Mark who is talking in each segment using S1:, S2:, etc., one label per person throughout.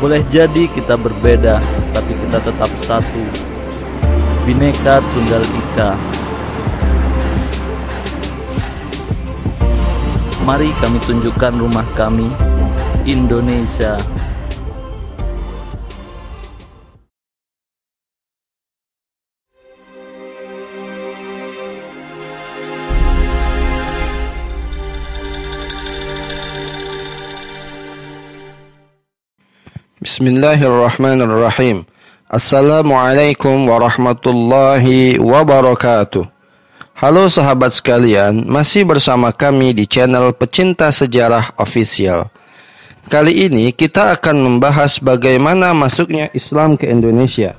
S1: Boleh jadi kita berbeda, tapi kita tetap satu. Bhinneka Tunggal Ika. Mari kami tunjukkan rumah kami, Indonesia.
S2: Bismillahirrahmanirrahim. Assalamualaikum warahmatullahi wabarakatuh. Halo sahabat sekalian, masih bersama kami di channel Pecinta Sejarah Official. Kali ini kita akan membahas bagaimana masuknya Islam ke Indonesia.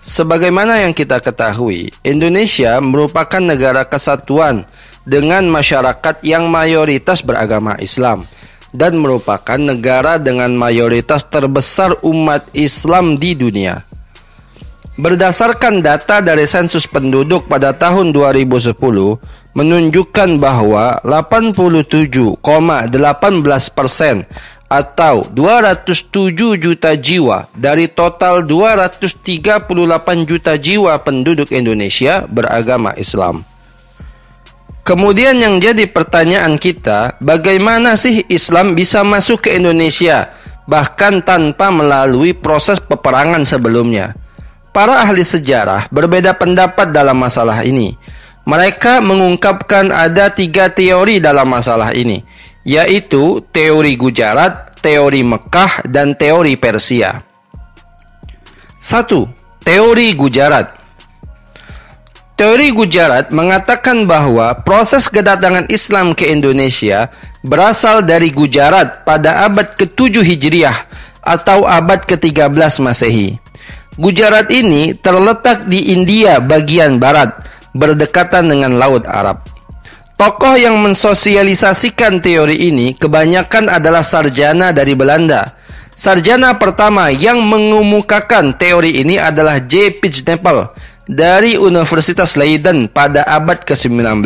S2: Sebagaimana yang kita ketahui, Indonesia merupakan negara kesatuan dengan masyarakat yang mayoritas beragama Islam dan merupakan negara dengan mayoritas terbesar umat Islam di dunia. Berdasarkan data dari sensus penduduk pada tahun 2010 menunjukkan bahwa 87,18% atau 207 juta jiwa dari total 238 juta jiwa penduduk Indonesia beragama Islam. Kemudian yang jadi pertanyaan kita, bagaimana sih Islam bisa masuk ke Indonesia, bahkan tanpa melalui proses peperangan sebelumnya? Para ahli sejarah berbeda pendapat dalam masalah ini. Mereka mengungkapkan ada 3 teori dalam masalah ini, yaitu teori Gujarat, teori Mekah, dan teori Persia. 1. Teori Gujarat. Teori Gujarat mengatakan bahwa proses kedatangan Islam ke Indonesia berasal dari Gujarat pada abad ke-7 Hijriah atau abad ke-13 Masehi. Gujarat ini terletak di India bagian barat, berdekatan dengan Laut Arab. Tokoh yang mensosialisasikan teori ini kebanyakan adalah sarjana dari Belanda. Sarjana pertama yang mengemukakan teori ini adalah J. Pitjnapel dari Universitas Leiden pada abad ke-19.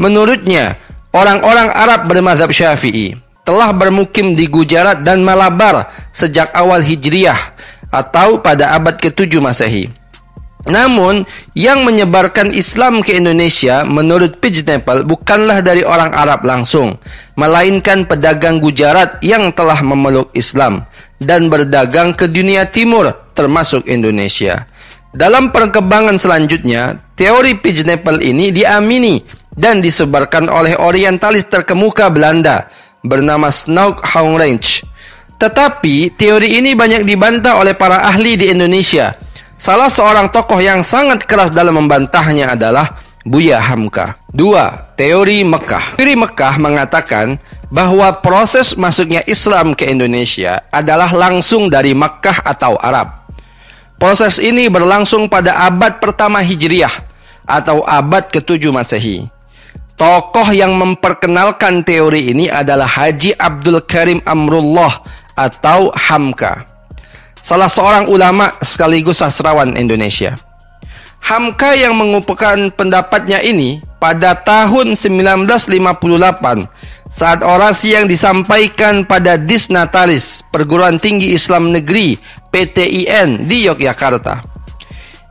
S2: Menurutnya, orang-orang Arab bermadzhab Syafi'i telah bermukim di Gujarat dan Malabar sejak awal Hijriah atau pada abad ke-7 Masehi. Namun, yang menyebarkan Islam ke Indonesia menurut Pitjnapel bukanlah dari orang Arab langsung, melainkan pedagang Gujarat yang telah memeluk Islam dan berdagang ke dunia timur termasuk Indonesia. Dalam perkembangan selanjutnya, teori Pitjnapel ini diamini dan disebarkan oleh orientalis terkemuka Belanda bernama Snouk Hourange. Tetapi, teori ini banyak dibantah oleh para ahli di Indonesia. Salah seorang tokoh yang sangat keras dalam membantahnya adalah Buya Hamka. 2. Teori Mekah. Teori Mekah mengatakan bahwa proses masuknya Islam ke Indonesia adalah langsung dari Makkah atau Arab. Proses ini berlangsung pada abad pertama Hijriah atau abad ke-7 Masehi. Tokoh yang memperkenalkan teori ini adalah Haji Abdul Karim Amrullah atau Hamka, salah seorang ulama sekaligus sastrawan Indonesia. Hamka yang mengumpulkan pendapatnya ini pada tahun 1958 saat orasi yang disampaikan pada Disnatalis, Perguruan Tinggi Islam Negeri PTIN di Yogyakarta.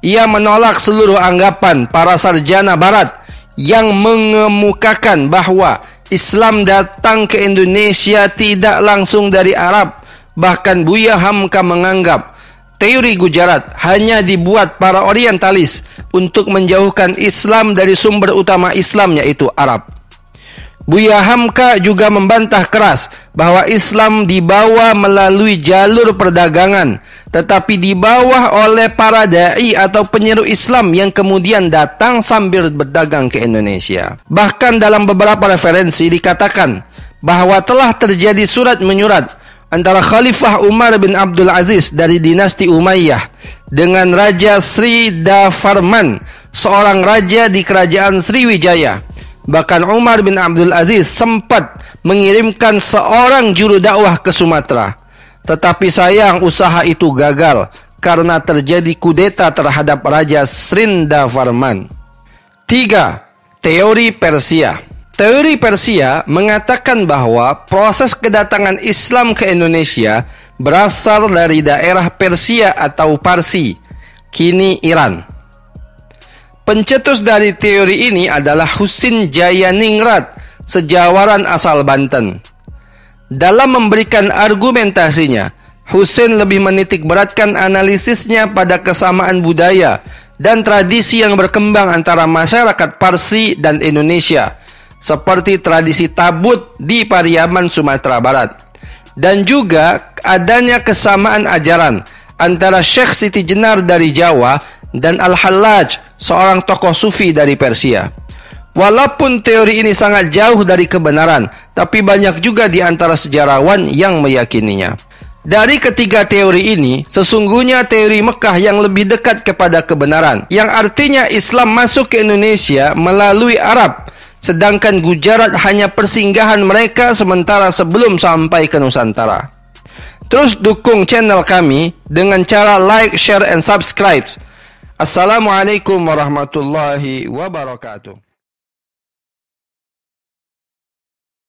S2: Ia menolak seluruh anggapan para sarjana barat yang mengemukakan bahwa Islam datang ke Indonesia tidak langsung dari Arab. Bahkan Buya Hamka menganggap teori Gujarat hanya dibuat para orientalis untuk menjauhkan Islam dari sumber utama Islam, yaitu Arab. Buya Hamka juga membantah keras bahwa Islam dibawa melalui jalur perdagangan, tetapi dibawa oleh para da'i atau penyeru Islam yang kemudian datang sambil berdagang ke Indonesia. Bahkan dalam beberapa referensi dikatakan bahwa telah terjadi surat menyurat antara Khalifah Umar bin Abdul Aziz dari dinasti Umayyah dengan Raja Sridavarman, seorang raja di kerajaan Sriwijaya. Bahkan Umar bin Abdul Aziz sempat mengirimkan seorang juru dakwah ke Sumatera. Tetapi sayang usaha itu gagal karena terjadi kudeta terhadap Raja Sridavarman. 3. Teori Persia. Teori Persia mengatakan bahwa proses kedatangan Islam ke Indonesia berasal dari daerah Persia atau Parsi, kini Iran. Pencetus dari teori ini adalah Husin Jayaningrat, sejawatan asal Banten. Dalam memberikan argumentasinya, Husin lebih menitik beratkan analisisnya pada kesamaan budaya dan tradisi yang berkembang antara masyarakat Parsi dan Indonesia, seperti tradisi tabut di Pariaman, Sumatera Barat. Dan juga adanya kesamaan ajaran antara Syekh Siti Jenar dari Jawa dan Al-Hallaj, seorang tokoh sufi dari Persia. Walaupun teori ini sangat jauh dari kebenaran, tapi banyak juga di antara sejarawan yang meyakininya. Dari ketiga teori ini, sesungguhnya teori Mekah yang lebih dekat kepada kebenaran, yang artinya Islam masuk ke Indonesia melalui Arab, sedangkan Gujarat hanya persinggahan mereka sementara sebelum sampai ke Nusantara. Terus dukung channel kami dengan cara like, share, and subscribe. Assalamualaikum warahmatullahi wabarakatuh.